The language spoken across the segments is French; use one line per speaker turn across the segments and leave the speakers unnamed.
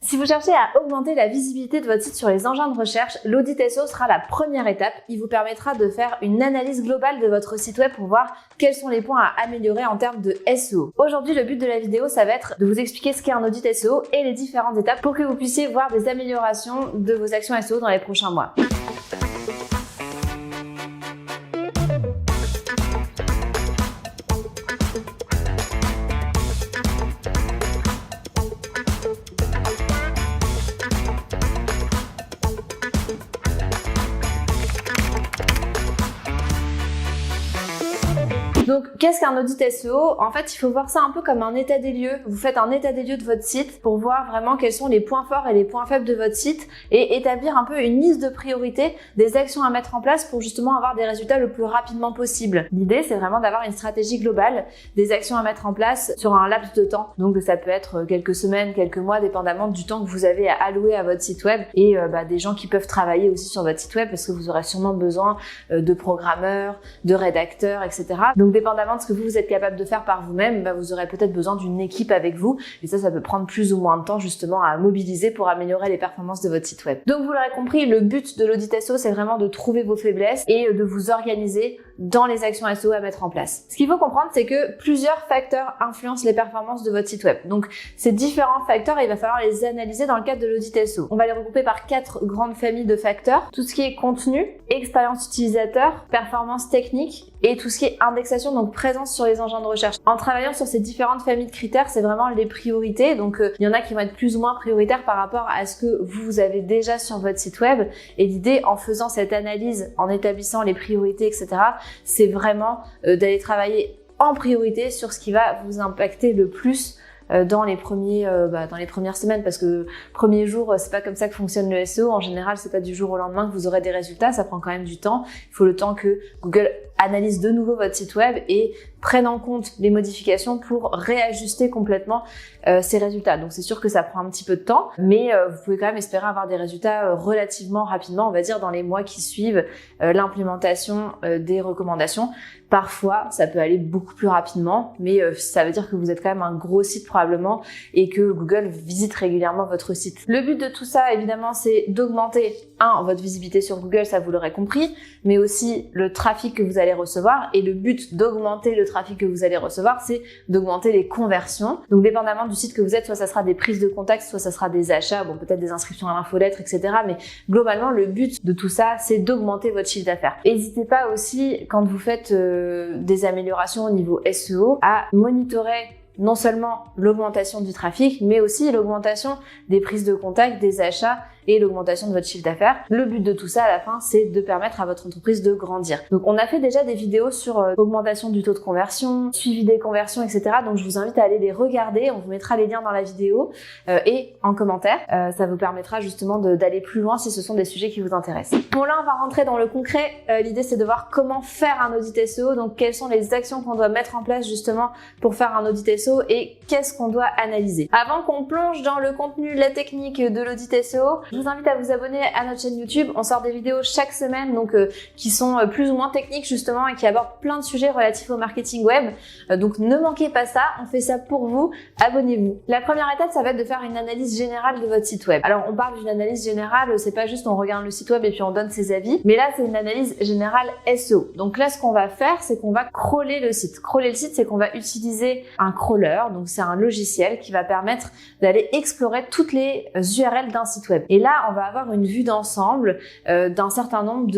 Si vous cherchez à augmenter la visibilité de votre site sur les engins de recherche, l'audit SEO sera la première étape. Il vous permettra de faire une analyse globale de votre site web pour voir quels sont les points à améliorer en termes de SEO. Aujourd'hui, le but de la vidéo, ça va être de vous expliquer ce qu'est un audit SEO et les différentes étapes pour que vous puissiez voir des améliorations de vos actions SEO dans les prochains mois. Donc, qu'est-ce qu'un audit SEO? En fait, il faut voir ça un peu comme un état des lieux. Vous faites un état des lieux de votre site pour voir vraiment quels sont les points forts et les points faibles de votre site et établir un peu une liste de priorités des actions à mettre en place pour justement avoir des résultats le plus rapidement possible. L'idée, c'est vraiment d'avoir une stratégie globale des actions à mettre en place sur un laps de temps. Donc, ça peut être quelques semaines, quelques mois, dépendamment du temps que vous avez à allouer à votre site web et des gens qui peuvent travailler aussi sur votre site web parce que vous aurez sûrement besoin de programmeurs, de rédacteurs, etc. Donc, dépendamment de ce que vous êtes capable de faire par vous-même, vous aurez peut-être besoin d'une équipe avec vous et ça peut prendre plus ou moins de temps justement à mobiliser pour améliorer les performances de votre site web. Donc vous l'aurez compris, le but de l'audit SEO, c'est vraiment de trouver vos faiblesses et de vous organiser dans les actions SEO à mettre en place. Ce qu'il faut comprendre, c'est que plusieurs facteurs influencent les performances de votre site web. Donc ces différents facteurs, il va falloir les analyser dans le cadre de l'audit SEO. On va les regrouper par 4 grandes familles de facteurs. Tout ce qui est contenu, expérience utilisateur, performance technique et tout ce qui est indexation, donc présence sur les engins de recherche. En travaillant sur ces différentes familles de critères, c'est vraiment les priorités. Donc il y en a qui vont être plus ou moins prioritaires par rapport à ce que vous avez déjà sur votre site web. Et l'idée, en faisant cette analyse, en établissant les priorités, etc., c'est vraiment d'aller travailler en priorité sur ce qui va vous impacter le plus dans les premières semaines, parce que premier jour, c'est pas comme ça que fonctionne le SEO. En général, c'est pas du jour au lendemain que vous aurez des résultats. Ça prend quand même du temps. Il faut le temps que Google analyse de nouveau votre site web et prenne en compte les modifications pour réajuster complètement ces résultats. Donc c'est sûr que ça prend un petit peu de temps, mais vous pouvez quand même espérer avoir des résultats relativement rapidement, on va dire dans les mois qui suivent l'implémentation des recommandations. Parfois, ça peut aller beaucoup plus rapidement, mais ça veut dire que vous êtes quand même un gros site probablement et que Google visite régulièrement votre site. Le but de tout ça, évidemment, c'est d'augmenter votre visibilité sur Google, ça vous l'aurez compris, mais aussi le trafic que vous allez recevoir. Et le but d'augmenter le trafic que vous allez recevoir, c'est d'augmenter les conversions. Donc, dépendamment du site que vous êtes, soit ça sera des prises de contact, soit ça sera des achats, peut-être des inscriptions à l'infolettre, etc. Mais globalement, le but de tout ça, c'est d'augmenter votre chiffre d'affaires. N'hésitez pas aussi, quand vous faites des améliorations au niveau SEO, à monitorer non seulement l'augmentation du trafic, mais aussi l'augmentation des prises de contact, des achats et l'augmentation de votre chiffre d'affaires. Le but de tout ça à la fin, c'est de permettre à votre entreprise de grandir. Donc on a fait déjà des vidéos sur augmentation du taux de conversion, suivi des conversions, etc. Donc je vous invite à aller les regarder. On vous mettra les liens dans la vidéo et en commentaire. Ça vous permettra justement d'aller plus loin si ce sont des sujets qui vous intéressent. Bon, là on va rentrer dans le concret. L'idée c'est de voir comment faire un audit SEO. Donc quelles sont les actions qu'on doit mettre en place justement pour faire un audit SEO et qu'est-ce qu'on doit analyser. Avant qu'on plonge dans le contenu, la technique de l'audit SEO, je vous invite à vous abonner à notre chaîne YouTube. On sort des vidéos chaque semaine donc qui sont plus ou moins techniques justement et qui abordent plein de sujets relatifs au marketing web. Donc ne manquez pas ça, on fait ça pour vous. Abonnez-vous. La première étape, ça va être de faire une analyse générale de votre site web. Alors on parle d'une analyse générale, c'est pas juste on regarde le site web et puis on donne ses avis, mais là c'est une analyse générale SEO. Donc là ce qu'on va faire, c'est qu'on va crawler le site. Crawler le site, c'est qu'on va utiliser un crawler, donc c'est un logiciel qui va permettre d'aller explorer toutes les URL d'un site web. Et là, on va avoir une vue d'ensemble d'un certain nombre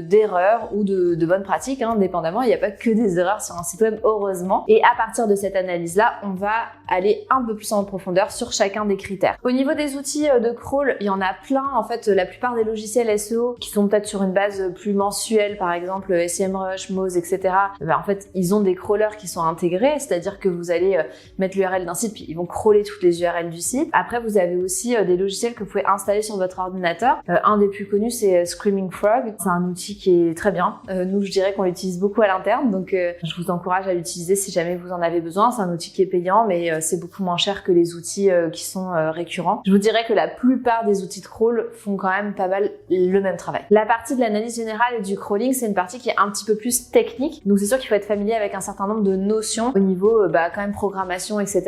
d'erreurs ou de bonnes pratiques, dépendamment. Il n'y a pas que des erreurs sur un site web, heureusement. Et à partir de cette analyse-là, on va aller un peu plus en profondeur sur chacun des critères. Au niveau des outils de crawl, il y en a plein. En fait, la plupart des logiciels SEO qui sont peut-être sur une base plus mensuelle, par exemple SEMrush, Moz, etc. En fait, ils ont des crawlers qui sont intégrés, c'est-à-dire que vous allez mettre l'URL d'un site puis ils vont crawler toutes les URL du site. Après, vous avez aussi des logiciels que vous pouvez installer sur votre ordinateur. Un des plus connus, c'est Screaming Frog. C'est un outil qui est très bien. Nous, je dirais qu'on l'utilise beaucoup à l'interne, donc je vous encourage à l'utiliser si jamais vous en avez besoin. C'est un outil qui est payant, mais c'est beaucoup moins cher que les outils qui sont récurrents. Je vous dirais que la plupart des outils de crawl font quand même pas mal le même travail. La partie de l'analyse générale et du crawling, c'est une partie qui est un petit peu plus technique. Donc c'est sûr qu'il faut être familier avec un certain nombre de notions au niveau quand même programmation, etc.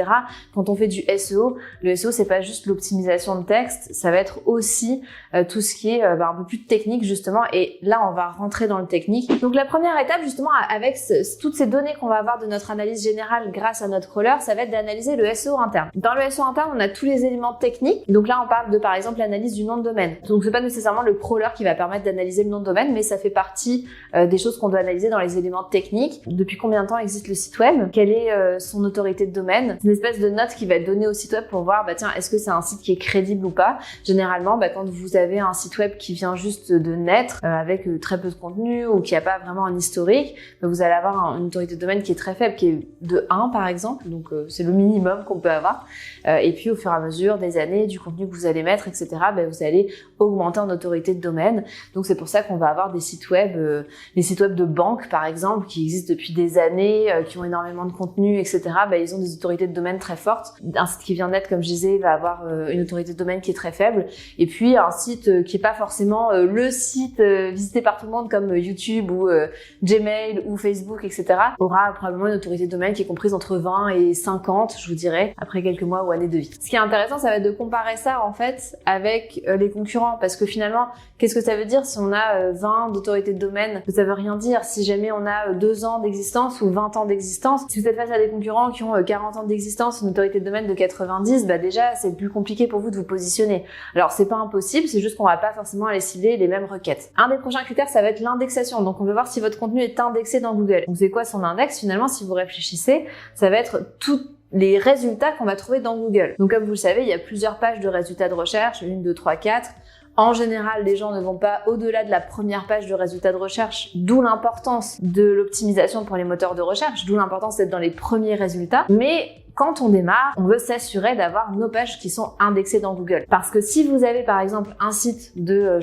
Quand on fait du SEO, le SEO c'est pas juste l'optimisation de texte, ça va être aussi tout ce qui est un peu plus technique justement, et là on va rentrer dans le technique. Donc la première étape justement avec toutes ces données qu'on va avoir de notre analyse générale grâce à notre crawler, ça va être d'analyser le SEO interne. Dans le SEO interne, on a tous les éléments techniques. Donc là on parle de par exemple l'analyse du nom de domaine. Donc c'est pas nécessairement le crawler qui va permettre d'analyser le nom de domaine, mais ça fait partie des choses qu'on doit analyser dans les éléments techniques. Depuis combien de temps existe le site web? Quelle est son autorité de domaine? C'est une espèce de note qui va être donnée au site web pour voir tiens, est-ce que c'est un site qui est crédible ou pas. Généralement quand vous avez un site web qui vient juste de naître avec très peu de contenu ou qui n'a pas vraiment un historique, vous allez avoir une autorité de domaine qui est très faible, qui est de 1 par exemple, donc c'est le minimum qu'on peut avoir. Et puis au fur et à mesure des années, du contenu que vous allez mettre, etc., vous allez augmenter en autorité de domaine. Donc c'est pour ça qu'on va avoir des sites web, les sites web de banques par exemple, qui existent depuis des années, qui ont énormément de contenu, etc., ils ont des autorités de domaine très fortes. Un site qui vient de naître, comme je disais, va avoir une autorité de domaine qui est très faible. Et puis un site qui est pas forcément le site visité par tout le monde comme YouTube ou Gmail ou Facebook, etc., aura probablement une autorité de domaine qui est comprise entre 20 et 50, je vous dirais, après quelques mois ou années de vie. Ce qui est intéressant, ça va être de comparer ça en fait avec les concurrents, parce que finalement, qu'est-ce que ça veut dire si on a 20 d'autorité de domaine? Ça veut rien dire. Si jamais on a 2 ans d'existence ou 20 ans d'existence, si vous êtes face à des concurrents qui ont 40 ans d'existence, une autorité de domaine de 90, déjà c'est plus compliqué pour vous de vous positionner. Alors c'est pas impossible, c'est juste qu'on va pas forcément aller cibler les mêmes requêtes. Un des prochains critères, ça va être l'indexation. Donc on veut voir si votre contenu est indexé dans Google. Donc c'est quoi son index? Finalement, si vous réfléchissez, ça va être tout les résultats qu'on va trouver dans Google. Donc comme vous le savez, il y a plusieurs pages de résultats de recherche, 1, 2, 3, 4. En général, les gens ne vont pas au-delà de la première page de résultats de recherche, d'où l'importance de l'optimisation pour les moteurs de recherche, d'où l'importance d'être dans les premiers résultats. Mais quand on démarre, on veut s'assurer d'avoir nos pages qui sont indexées dans Google. Parce que si vous avez par exemple un site de,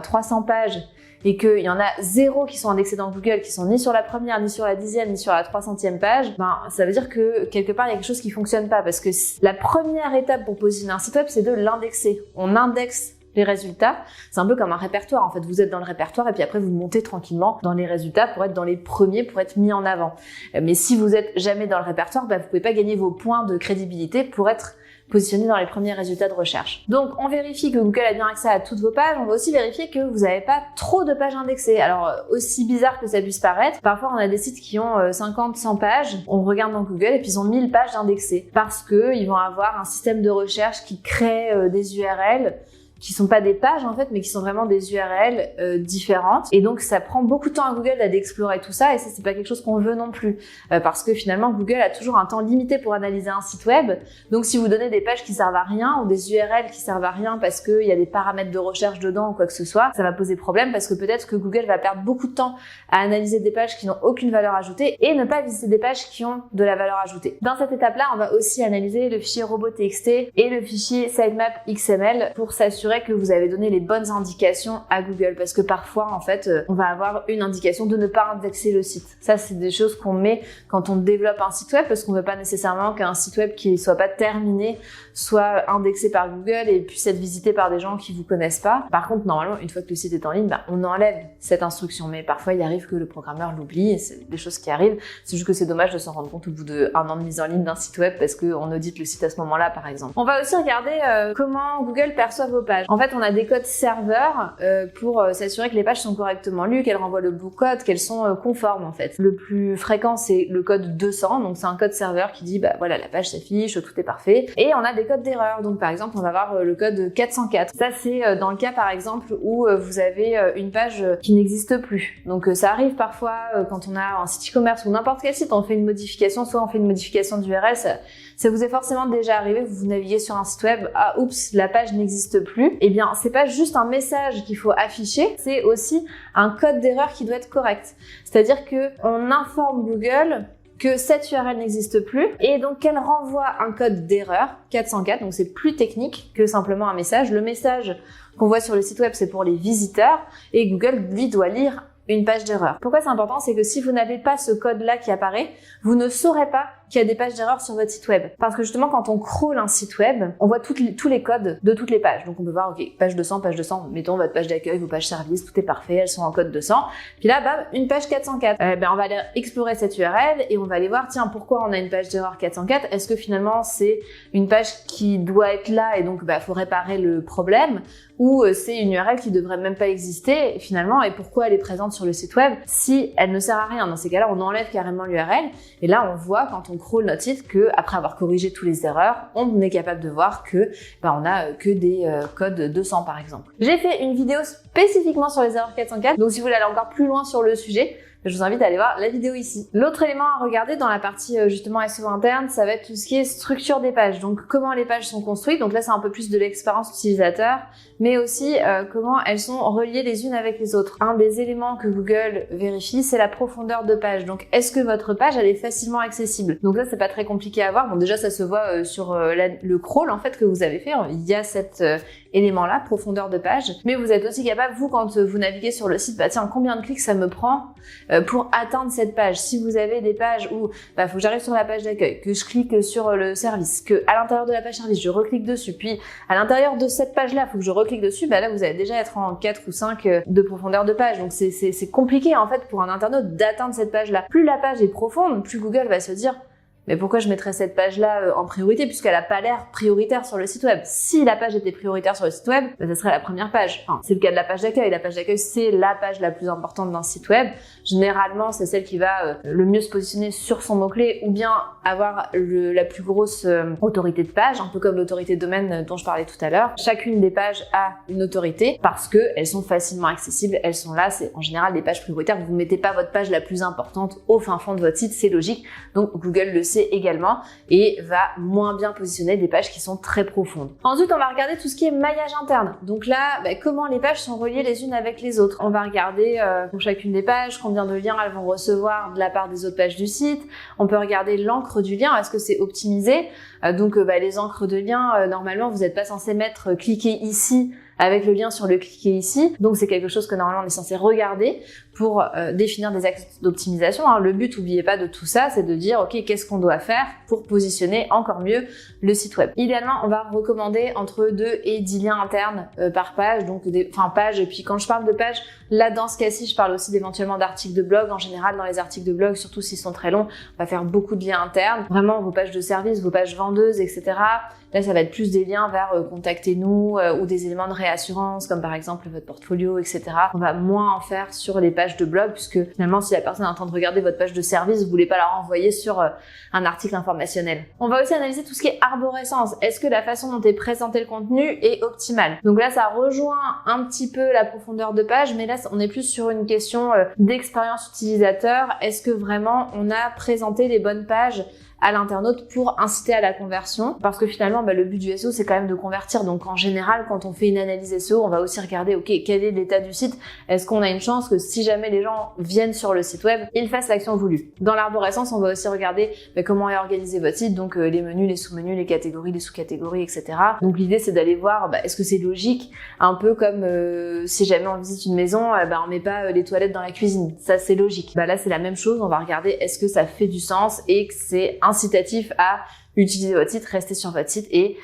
300 pages, et qu'il y en a 0 qui sont indexés dans Google, qui sont ni sur la première, ni sur la 10e, ni sur la 300e page, ça veut dire que quelque part il y a quelque chose qui fonctionne pas, parce que la première étape pour positionner un site web, c'est de l'indexer. On indexe les résultats, c'est un peu comme un répertoire en fait, vous êtes dans le répertoire et puis après vous montez tranquillement dans les résultats pour être dans les premiers, pour être mis en avant. Mais si vous êtes jamais dans le répertoire, vous pouvez pas gagner vos points de crédibilité pour être positionné dans les premiers résultats de recherche. Donc on vérifie que Google a bien accès à toutes vos pages, on va aussi vérifier que vous n'avez pas trop de pages indexées. Alors aussi bizarre que ça puisse paraître, parfois on a des sites qui ont 50, 100 pages, on regarde dans Google et puis ils ont 1000 pages indexées parce que ils vont avoir un système de recherche qui crée des URL qui sont pas des pages en fait, mais qui sont vraiment des URL différentes. Et donc ça prend beaucoup de temps à Google d'explorer tout ça, et ça c'est pas quelque chose qu'on veut non plus, parce que finalement Google a toujours un temps limité pour analyser un site web. Donc si vous donnez des pages qui servent à rien ou des URL qui servent à rien parce qu'il y a des paramètres de recherche dedans ou quoi que ce soit, ça va poser problème, parce que peut-être que Google va perdre beaucoup de temps à analyser des pages qui n'ont aucune valeur ajoutée et ne pas visiter des pages qui ont de la valeur ajoutée. Dans cette étape-là, on va aussi analyser le fichier robot.txt et le fichier sitemap XML pour s'assurer que vous avez donné les bonnes indications à Google, parce que parfois en fait on va avoir une indication de ne pas indexer le site. Ça c'est des choses qu'on met quand on développe un site web, parce qu'on veut pas nécessairement qu'un site web qui soit pas terminé soit indexé par Google et puisse être visité par des gens qui vous connaissent pas. Par contre normalement une fois que le site est en ligne, on enlève cette instruction, mais parfois il arrive que le programmeur l'oublie et c'est des choses qui arrivent. C'est juste que c'est dommage de s'en rendre compte au bout d'1 an de mise en ligne d'un site web parce qu'on audite le site à ce moment-là par exemple. On va aussi regarder comment Google perçoit vos pages. En fait, on a des codes serveurs pour s'assurer que les pages sont correctement lues, qu'elles renvoient le bon code, qu'elles sont conformes en fait. Le plus fréquent, c'est le code 200, donc c'est un code serveur qui dit voilà, la page s'affiche, tout est parfait. Et on a des codes d'erreur, donc par exemple, on va avoir le code 404. Ça, c'est dans le cas par exemple où vous avez une page qui n'existe plus. Donc ça arrive parfois quand on a un site e-commerce ou n'importe quel site, on fait une modification, soit on fait une modification d'URL, ça vous est forcément déjà arrivé, vous naviguez sur un site web, ah oups, la page n'existe plus. Eh bien, c'est pas juste un message qu'il faut afficher, c'est aussi un code d'erreur qui doit être correct. C'est-à-dire que on informe Google que cette URL n'existe plus et donc qu'elle renvoie un code d'erreur 404, donc c'est plus technique que simplement un message. Le message qu'on voit sur le site web, c'est pour les visiteurs et Google, lui, doit lire une page d'erreur. Pourquoi c'est important? C'est que si vous n'avez pas ce code-là qui apparaît, vous ne saurez pas qu'il y a des pages d'erreur sur votre site web. Parce que justement, quand on crawl un site web, on voit tous les codes de toutes les pages. Donc on peut voir, ok, page 200, mettons votre page d'accueil, vos pages services, tout est parfait, elles sont en code 200. Puis là, bam, une page 404. On va aller explorer cette URL et on va aller voir, tiens, pourquoi on a une page d'erreur 404? Est-ce que finalement c'est une page qui doit être là et donc faut réparer le problème? Ou c'est une URL qui devrait même pas exister finalement, et pourquoi elle est présente sur le site web si elle ne sert à rien? Dans ces cas-là, on enlève carrément l'URL et là on voit quand on crawl notre site que après avoir corrigé toutes les erreurs, on est capable de voir que on a que des codes 200 par exemple. J'ai fait une vidéo spécifiquement sur les erreurs 404, donc si vous voulez aller encore plus loin sur le sujet, je vous invite à aller voir la vidéo ici. L'autre élément à regarder dans la partie justement SEO interne, ça va être tout ce qui est structure des pages. Donc comment les pages sont construites. Donc là c'est un peu plus de l'expérience utilisateur, mais aussi comment elles sont reliées les unes avec les autres. Un des éléments que Google vérifie, c'est la profondeur de page. Donc est-ce que votre page elle est facilement accessible? Donc là c'est pas très compliqué à voir. Bon déjà ça se voit sur le crawl en fait que vous avez fait. Il y a cet élément-là, profondeur de page. Mais vous êtes aussi capable, vous, quand vous naviguez sur le site, tiens, combien de clics ça me prend pour atteindre cette page? Si vous avez des pages où faut que j'arrive sur la page d'accueil, que je clique sur le service, que à l'intérieur de la page service, je reclique dessus, puis à l'intérieur de cette page-là, faut que je reclique dessus, là vous allez déjà être en 4 ou 5 de profondeur de page. Donc c'est compliqué en fait pour un internaute d'atteindre cette page-là. Plus la page est profonde, plus Google va se dire mais pourquoi je mettrais cette page-là en priorité puisqu'elle a pas l'air prioritaire sur le site web? Si la page était prioritaire sur le site web, ça serait la première page. Enfin, c'est le cas de la page d'accueil. La page d'accueil, c'est la page la plus importante d'un site web. Généralement, c'est celle qui va le mieux se positionner sur son mot-clé ou bien avoir la plus grosse autorité de page, un peu comme l'autorité de domaine dont je parlais tout à l'heure. Chacune des pages a une autorité parce que elles sont facilement accessibles. Elles sont là, c'est en général des pages prioritaires. Vous ne mettez pas votre page la plus importante au fin fond de votre site, c'est logique. Donc Google le sait également et va moins bien positionner des pages qui sont très profondes. Ensuite, on va regarder tout ce qui est maillage interne. Donc là, comment les pages sont reliées les unes avec les autres. On va regarder pour chacune des pages combien de liens elles vont recevoir de la part des autres pages du site. On peut regarder l'encre du lien, est-ce que c'est optimisé? Donc les encres de lien, normalement, vous n'êtes pas censé mettre cliquer ici avec le lien sur le cliquer ici. Donc c'est quelque chose que normalement on est censé regarder pour définir des axes d'optimisation. Le but, n'oubliez pas de tout ça, c'est de dire ok, qu'est-ce qu'on doit faire pour positionner encore mieux le site web. Idéalement, on va recommander entre 2 et 10 liens internes par page, donc pages. Et puis quand je parle de pages, là dans ce cas-ci, je parle aussi éventuellement d'articles de blog. En général, dans les articles de blog, surtout s'ils sont très longs, on va faire beaucoup de liens internes. Vraiment vos pages de service, vos pages vendeuses, etc. Là, ça va être plus des liens vers contactez-nous ou des éléments de réassurance, comme par exemple votre portfolio, etc. On va moins en faire sur les pages de blog, puisque finalement, si la personne est en train de regarder votre page de service, vous voulez pas la renvoyer sur un article informationnel. On va aussi analyser tout ce qui est arborescence. Est-ce que la façon dont est présenté le contenu est optimale? Donc là, ça rejoint un petit peu la profondeur de page, mais là, on est plus sur une question d'expérience utilisateur. Est-ce que vraiment on a présenté les bonnes pages à l'internaute pour inciter à la conversion? Parce que finalement, le but du SEO, c'est quand même de convertir. Donc en général, quand on fait une analyse SEO, on va aussi regarder, ok, quel est l'état du site? Est-ce qu'on a une chance que si jamais les gens viennent sur le site web, ils fassent l'action voulue? Dans l'arborescence, on va aussi regarder comment est organisé votre site, donc les menus, les sous-menus, les catégories, les sous-catégories, etc. Donc l'idée, c'est d'aller voir, est-ce que c'est logique? Un peu comme si jamais on visite une maison, on met pas les toilettes dans la cuisine. Ça, c'est logique. Là, c'est la même chose. On va regarder, est-ce que ça fait du sens et que c'est incitatif à utiliser votre site, rester sur votre site et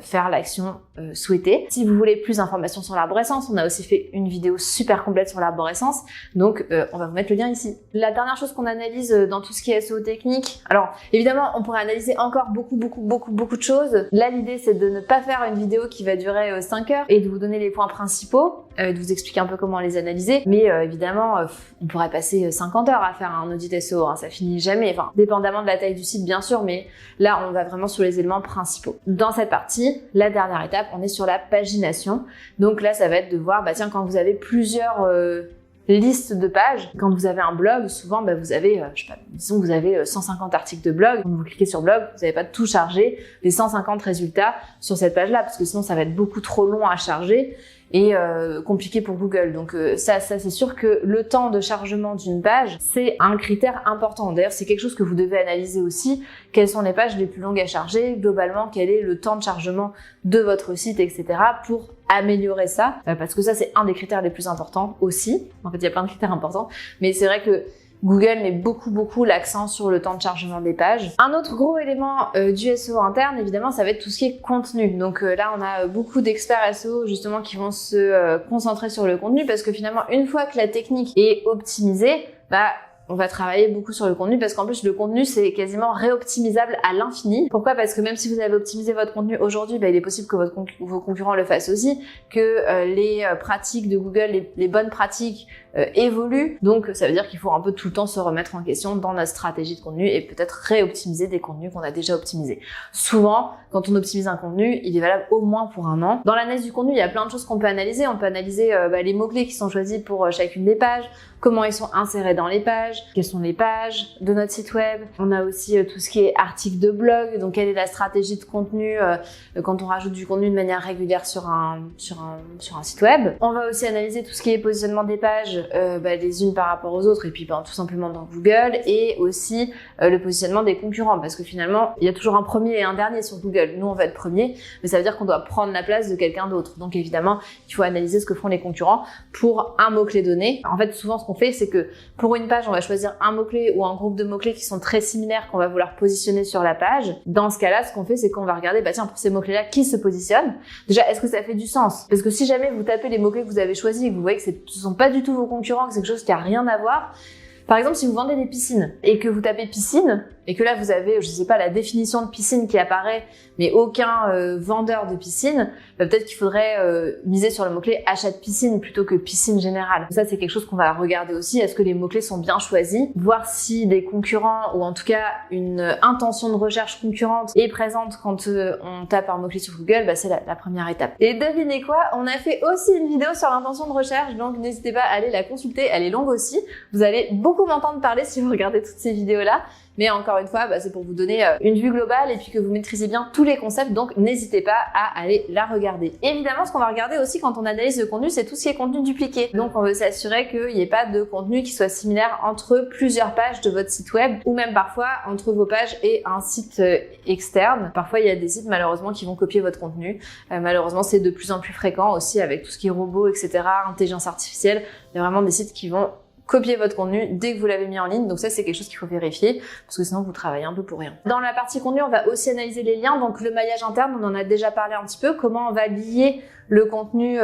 faire l'action souhaitée. Si vous voulez plus d'informations sur l'arborescence, on a aussi fait une vidéo super complète sur l'arborescence, donc on va vous mettre le lien ici. La dernière chose qu'on analyse dans tout ce qui est SEO technique, alors évidemment on pourrait analyser encore beaucoup de choses. Là l'idée c'est de ne pas faire une vidéo qui va durer 5 heures et de vous donner les points principaux, de vous expliquer un peu comment les analyser, mais évidemment on pourrait passer 50 heures à faire un audit SEO, ça finit jamais, dépendamment de la taille du site bien sûr, mais là on va vraiment sur les éléments principaux. Dans cette partie, la dernière étape, on est sur la pagination. Donc là, ça va être de voir, quand vous avez plusieurs listes de pages, quand vous avez un blog, souvent, vous avez, disons que vous avez 150 articles de blog. Quand vous cliquez sur blog, vous n'avez pas tout chargé, les 150 résultats sur cette page-là, parce que sinon, ça va être beaucoup trop long à charger et compliqué pour Google. Donc ça c'est sûr que le temps de chargement d'une page, c'est un critère important. D'ailleurs, c'est quelque chose que vous devez analyser aussi. Quelles sont les pages les plus longues à charger? Globalement, quel est le temps de chargement de votre site, etc. pour améliorer ça, parce que ça, c'est un des critères les plus importants aussi. En fait, il y a plein de critères importants, mais c'est vrai que Google met beaucoup l'accent sur le temps de chargement des pages. Un autre gros élément du SEO interne, évidemment, ça va être tout ce qui est contenu. Donc là, on a beaucoup d'experts SEO justement qui vont se concentrer sur le contenu parce que finalement, une fois que la technique est optimisée, on va travailler beaucoup sur le contenu parce qu'en plus le contenu c'est quasiment réoptimisable à l'infini. Pourquoi? Parce que même si vous avez optimisé votre contenu aujourd'hui, il est possible que vos concurrents le fassent aussi, que les pratiques de Google, les bonnes pratiques évoluent. Donc ça veut dire qu'il faut un peu tout le temps se remettre en question dans notre stratégie de contenu et peut-être réoptimiser des contenus qu'on a déjà optimisés. Souvent, quand on optimise un contenu, il est valable au moins pour un an. Dans l'analyse du contenu, il y a plein de choses qu'on peut analyser. On peut analyser les mots-clés qui sont choisis pour chacune des pages, comment ils sont insérés dans les pages, quelles sont les pages de notre site web. On a aussi tout ce qui est articles de blog, donc quelle est la stratégie de contenu quand on rajoute du contenu de manière régulière sur un site web. On va aussi analyser tout ce qui est positionnement des pages les unes par rapport aux autres et puis tout simplement dans Google, et aussi le positionnement des concurrents parce que finalement il y a toujours un premier et un dernier sur Google. Nous on va être premier, mais ça veut dire qu'on doit prendre la place de quelqu'un d'autre. Donc évidemment il faut analyser ce que font les concurrents pour un mot-clé donné. En fait souvent ce qu'on fait c'est que pour une page on va choisir un mot-clé ou un groupe de mots-clés qui sont très similaires qu'on va vouloir positionner sur la page. Dans ce cas-là ce qu'on fait c'est qu'on va regarder pour ces mots-clés là qui se positionnent. Déjà est-ce que ça fait du sens? Parce que si jamais vous tapez les mots-clés que vous avez choisis et que vous voyez que ce ne sont pas du tout vos concurrents, que c'est quelque chose qui a rien à voir. Par exemple, si vous vendez des piscines et que vous tapez piscine et que là vous avez, je sais pas, la définition de piscine qui apparaît, mais aucun vendeur de piscine, peut-être qu'il faudrait miser sur le mot-clé achat de piscine plutôt que piscine générale. Ça, c'est quelque chose qu'on va regarder aussi. Est-ce que les mots-clés sont bien choisis? Voir si des concurrents ou en tout cas une intention de recherche concurrente est présente quand on tape un mot-clé sur Google, c'est la première étape. Et devinez quoi? On a fait aussi une vidéo sur l'intention de recherche, donc n'hésitez pas à aller la consulter. Elle est longue aussi. Vous allez beaucoup m'entendre parler si vous regardez toutes ces vidéos-là. Mais encore une fois, c'est pour vous donner une vue globale et puis que vous maîtrisez bien tous les concepts, donc n'hésitez pas à aller la regarder. Évidemment, ce qu'on va regarder aussi quand on analyse le contenu, c'est tout ce qui est contenu dupliqué. Donc on veut s'assurer qu'il n'y ait pas de contenu qui soit similaire entre plusieurs pages de votre site web ou même parfois entre vos pages et un site externe. Parfois, il y a des sites malheureusement qui vont copier votre contenu. Malheureusement, c'est de plus en plus fréquent aussi avec tout ce qui est robots, etc., intelligence artificielle. Il y a vraiment des sites qui vont copier votre contenu dès que vous l'avez mis en ligne. Donc ça, c'est quelque chose qu'il faut vérifier parce que sinon vous travaillez un peu pour rien. Dans la partie contenu, on va aussi analyser les liens. Donc le maillage interne, on en a déjà parlé un petit peu. Comment on va lier le contenu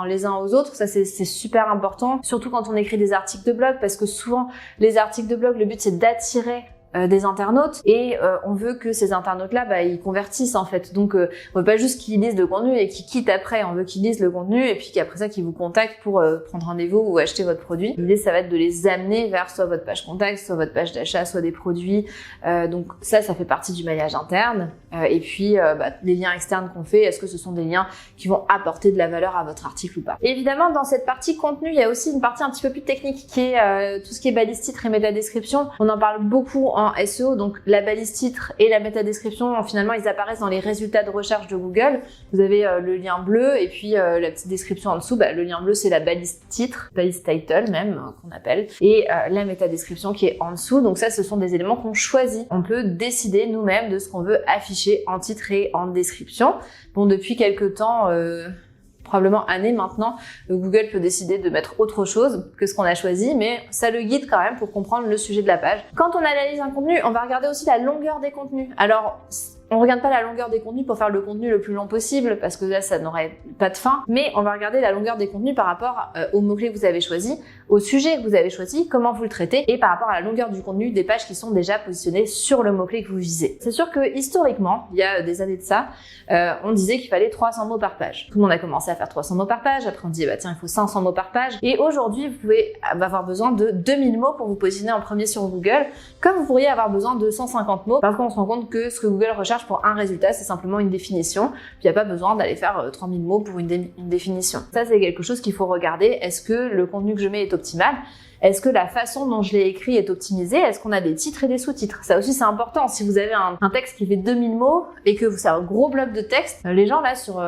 les uns aux autres, ça c'est super important. Surtout quand on écrit des articles de blog parce que souvent les articles de blog, le but c'est d'attirer des internautes et on veut que ces internautes-là, ils convertissent en fait. Donc on veut pas juste qu'ils lisent le contenu et qu'ils quittent après, on veut qu'ils lisent le contenu et puis qu'après ça qu'ils vous contactent pour prendre rendez-vous ou acheter votre produit. L'idée ça va être de les amener vers soit votre page contact, soit votre page d'achat, soit des produits. Donc ça fait partie du maillage interne. Et puis les liens externes qu'on fait, est-ce que ce sont des liens qui vont apporter de la valeur à votre article ou pas? Et évidemment dans cette partie contenu, il y a aussi une partie un petit peu plus technique qui est tout ce qui est balise titre et métadescription. On en parle beaucoup en SEO, donc la balise titre et la métadescription, finalement ils apparaissent dans les résultats de recherche de Google. Vous avez le lien bleu et puis la petite description en dessous. Le lien bleu c'est la balise titre, balise title même qu'on appelle, et la métadescription qui est en dessous. Donc ça, ce sont des éléments qu'on choisit. On peut décider nous-mêmes de ce qu'on veut afficher en titre et en description. Bon, depuis quelques temps, probablement années maintenant, Google peut décider de mettre autre chose que ce qu'on a choisi, mais ça le guide quand même pour comprendre le sujet de la page. Quand on analyse un contenu, on va regarder aussi la longueur des contenus. Alors, on regarde pas la longueur des contenus pour faire le contenu le plus long possible, parce que là, ça n'aurait pas de fin, mais on va regarder la longueur des contenus par rapport aux mots-clés que vous avez choisis, au sujet que vous avez choisi, comment vous le traitez, et par rapport à la longueur du contenu des pages qui sont déjà positionnées sur le mot-clé que vous visez. C'est sûr que historiquement, il y a des années de ça, on disait qu'il fallait 300 mots par page. Tout le monde a commencé à faire 300 mots par page, après on dit tiens, il faut 500 mots par page, et aujourd'hui, vous pouvez avoir besoin de 2000 mots pour vous positionner en premier sur Google, comme vous pourriez avoir besoin de 150 mots, parce qu'on se rend compte que ce que Google recherche pour un résultat, c'est simplement une définition. Puis il n'y a pas besoin d'aller faire 3000 mots pour une définition. Ça, c'est quelque chose qu'il faut regarder. Est-ce que le contenu que je mets est optimal? Est-ce que la façon dont je l'ai écrit est optimisée? Est-ce qu'on a des titres et des sous-titres? Ça aussi, c'est important. Si vous avez un texte qui fait 2000 mots et que c'est un gros bloc de texte, les gens là sur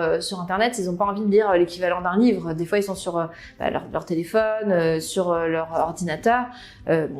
Internet, ils ont pas envie de lire l'équivalent d'un livre. Des fois, ils sont sur leur téléphone, sur leur ordinateur,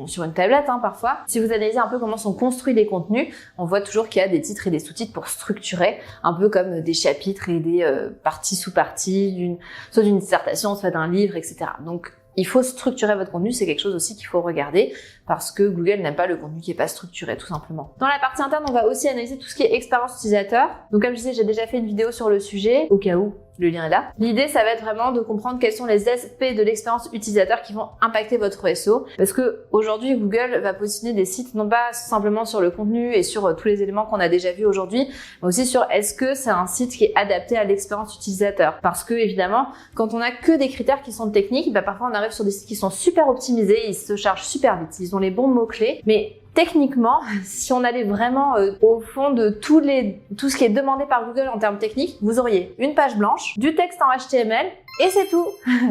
sur une tablette parfois. Si vous analysez un peu comment sont construits les contenus, on voit toujours qu'il y a des titres et des sous-titres pour structurer, un peu comme des chapitres et des parties sous-parties, soit d'une dissertation, soit d'un livre, etc. Donc, il faut structurer votre contenu, c'est quelque chose aussi qu'il faut regarder parce que Google n'aime pas le contenu qui est pas structuré, tout simplement. Dans la partie interne, on va aussi analyser tout ce qui est expérience utilisateur. Donc comme je disais, j'ai déjà fait une vidéo sur le sujet, au cas où le lien est là. L'idée, ça va être vraiment de comprendre quels sont les aspects de l'expérience utilisateur qui vont impacter votre SEO. Parce que aujourd'hui, Google va positionner des sites non pas simplement sur le contenu et sur tous les éléments qu'on a déjà vus aujourd'hui, mais aussi sur est-ce que c'est un site qui est adapté à l'expérience utilisateur. Parce que évidemment, quand on a que des critères qui sont techniques, parfois on arrive sur des sites qui sont super optimisés, ils se chargent super vite, ils ont les bons mots-clés, mais techniquement, si on allait vraiment au fond de tout ce qui est demandé par Google en termes techniques, vous auriez une page blanche, du texte en HTML et c'est tout.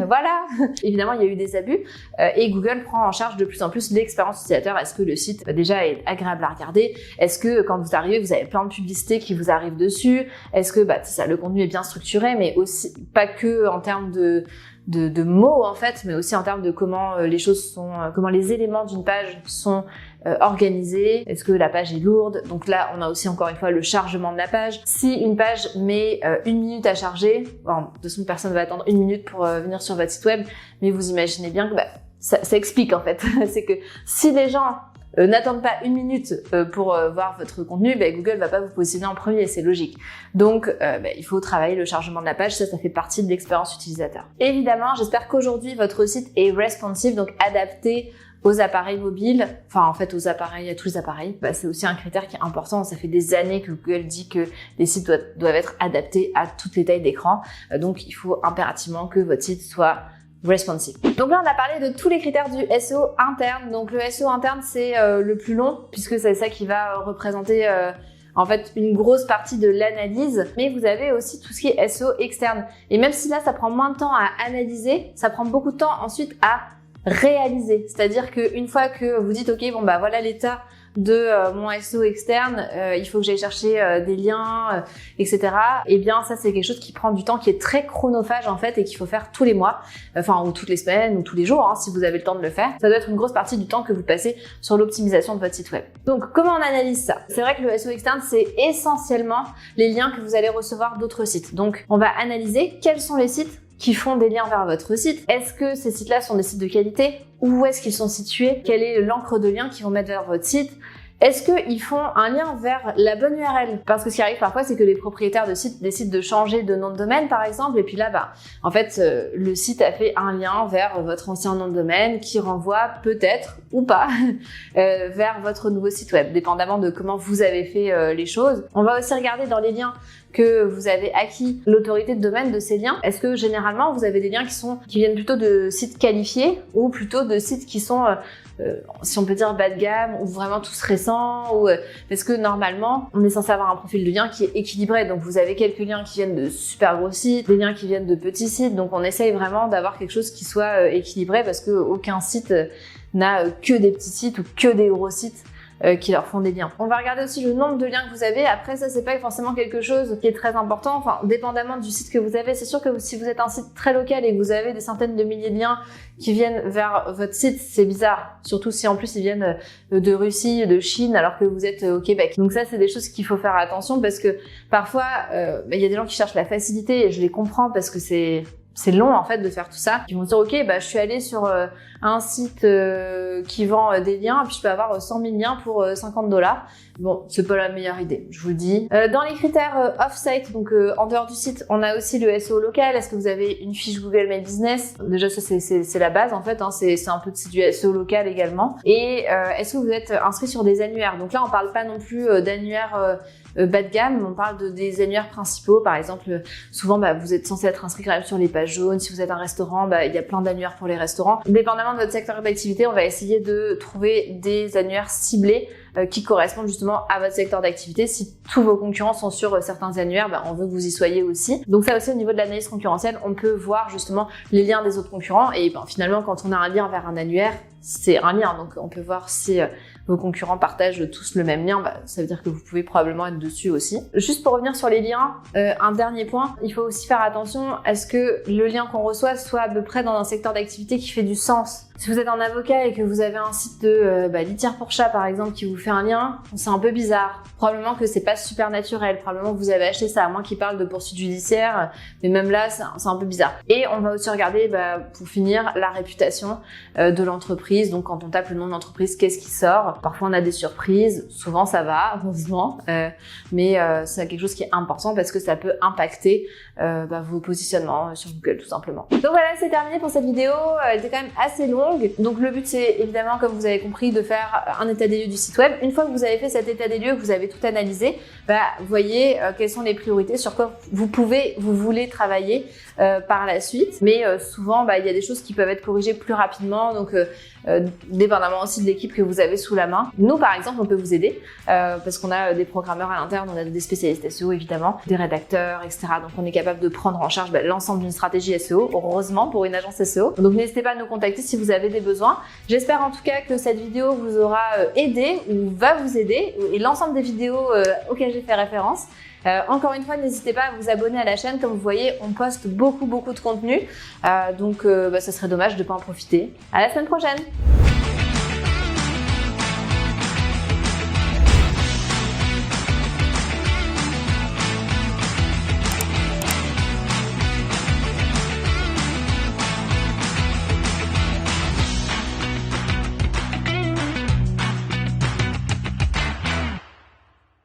Voilà. Évidemment, il y a eu des abus et Google prend en charge de plus en plus l'expérience utilisateur. Est-ce que le site déjà est agréable à regarder? Est-ce que quand vous arrivez, vous avez plein de publicités qui vous arrivent dessus? Est-ce que c'est ça, le contenu est bien structuré, mais aussi pas que en termes de mots en fait, mais aussi en termes de comment les choses sont, comment les éléments d'une page sont organisés. Est-ce que la page est lourde? Donc là, on a aussi encore une fois le chargement de la page. Si une page met 1 minute à charger, bon, de toute façon, personne va attendre 1 minute pour venir sur votre site web, mais vous imaginez bien que ça explique en fait. C'est que si les gens n'attendent pas 1 minute pour voir votre contenu, Google va pas vous positionner en premier, c'est logique. Donc il faut travailler le chargement de la page, ça fait partie de l'expérience utilisateur. Évidemment, j'espère qu'aujourd'hui votre site est responsive, donc adapté aux appareils mobiles, enfin en fait à tous les appareils. C'est aussi un critère qui est important, ça fait des années que Google dit que les sites doivent être adaptés à toutes les tailles d'écran, donc il faut impérativement que votre site soit responsive. Donc là, on a parlé de tous les critères du SEO interne. Donc le SEO interne, c'est le plus long puisque c'est ça qui va représenter en fait une grosse partie de l'analyse. Mais vous avez aussi tout ce qui est SEO externe. Et même si là, ça prend moins de temps à analyser, ça prend beaucoup de temps ensuite à réaliser. C'est-à-dire qu'une fois que vous dites ok, voilà l'état de mon SEO externe, il faut que j'aille chercher des liens, etc. Et bien ça c'est quelque chose qui prend du temps, qui est très chronophage en fait et qu'il faut faire tous les mois, ou toutes les semaines ou tous les jours si vous avez le temps de le faire. Ça doit être une grosse partie du temps que vous passez sur l'optimisation de votre site web. Donc comment on analyse ça? C'est vrai que le SEO externe c'est essentiellement les liens que vous allez recevoir d'autres sites. Donc on va analyser quels sont les sites qui font des liens vers votre site. Est-ce que ces sites-là sont des sites de qualité? Où est-ce qu'ils sont situés? Quelle est l'encre de lien qu'ils vont mettre vers votre site? Est-ce qu'ils font un lien vers la bonne URL? Parce que ce qui arrive parfois, c'est que les propriétaires de sites décident de changer de nom de domaine, par exemple, et puis là, en fait, le site a fait un lien vers votre ancien nom de domaine qui renvoie peut-être ou pas vers votre nouveau site web, dépendamment de comment vous avez fait les choses. On va aussi regarder dans les liens que vous avez acquis l'autorité de domaine de ces liens. Est-ce que généralement vous avez des liens qui viennent plutôt de sites qualifiés ou plutôt de sites qui sont si on peut dire bas de gamme ou vraiment tous récents parce que normalement on est censé avoir un profil de lien qui est équilibré, donc vous avez quelques liens qui viennent de super gros sites, des liens qui viennent de petits sites, donc on essaye vraiment d'avoir quelque chose qui soit équilibré parce que aucun site n'a que des petits sites ou que des gros sites qui leur font des liens. On va regarder aussi le nombre de liens que vous avez. Après ça, c'est pas forcément quelque chose qui est très important. Enfin, dépendamment du site que vous avez, c'est sûr que si vous êtes un site très local et que vous avez des centaines de milliers de liens qui viennent vers votre site, c'est bizarre. Surtout si en plus ils viennent de Russie, de Chine, alors que vous êtes au Québec. Donc ça, c'est des choses qu'il faut faire attention parce que parfois, il y a des gens qui cherchent la facilité et je les comprends parce que c'est long en fait de faire tout ça. Ils vont se dire ok, je suis allé sur un site qui vend des liens, puis je peux avoir 100 000 liens pour $50. Bon, c'est pas la meilleure idée, je vous le dis. Dans les critères off-site, donc en dehors du site, on a aussi le SEO local. Est-ce que vous avez une fiche Google My Business? Déjà ça c'est la base en fait, c'est un peu du SEO local également. Et est-ce que vous êtes inscrit sur des annuaires? Donc là on parle pas non plus d'annuaires bas de gamme, on parle des annuaires principaux. Par exemple, souvent vous êtes censé être inscrit quand même sur les pages jaunes. Si vous êtes un restaurant, il y a plein d'annuaires pour les restaurants. Dépendamment de votre secteur d'activité, on va essayer de trouver des annuaires ciblés qui correspondent justement à votre secteur d'activité. Si tous vos concurrents sont sur certains annuaires, on veut que vous y soyez aussi. Donc ça aussi, au niveau de l'analyse concurrentielle, on peut voir justement les liens des autres concurrents et finalement quand on a un lien vers un annuaire, c'est un lien, donc on peut voir si vos concurrents partagent tous le même lien, ça veut dire que vous pouvez probablement être dessus aussi. Juste pour revenir sur les liens, un dernier point, il faut aussi faire attention à ce que le lien qu'on reçoit soit à peu près dans un secteur d'activité qui fait du sens. Si vous êtes un avocat et que vous avez un site de litière pour chat par exemple qui vous fait un lien, c'est un peu bizarre. Probablement que c'est pas super naturel, probablement que vous avez acheté ça, à moins qu'il parle de poursuite judiciaire, mais même là c'est un peu bizarre. Et on va aussi regarder, pour finir, la réputation de l'entreprise. Donc quand on tape le nom de l'entreprise, qu'est-ce qui sort? Parfois on a des surprises, souvent ça va, heureusement, mais c'est quelque chose qui est important parce que ça peut impacter vos positionnements sur Google tout simplement. Donc voilà, c'est terminé pour cette vidéo. Elle était quand même assez longue. Donc le but c'est évidemment, comme vous avez compris, de faire un état des lieux du site web. Une fois que vous avez fait cet état des lieux, que vous avez tout analysé, voyez quelles sont les priorités, sur quoi vous voulez travailler par la suite. Mais souvent, il y a des choses qui peuvent être corrigées plus rapidement. Donc dépendamment aussi de l'équipe que vous avez sous la main. Nous par exemple, on peut vous aider parce qu'on a des programmeurs à l'interne, on a des spécialistes SEO évidemment, des rédacteurs, etc. Donc on est capable de prendre en charge l'ensemble d'une stratégie SEO, heureusement pour une agence SEO. Donc n'hésitez pas à nous contacter si vous avez des besoins. J'espère en tout cas que cette vidéo vous aura aidé ou va vous aider, et l'ensemble des vidéos auxquelles j'ai fait référence. Encore une fois, n'hésitez pas à vous abonner à la chaîne. Comme vous voyez, on poste beaucoup de contenu. Donc ça serait dommage de ne pas en profiter. À la semaine prochaine!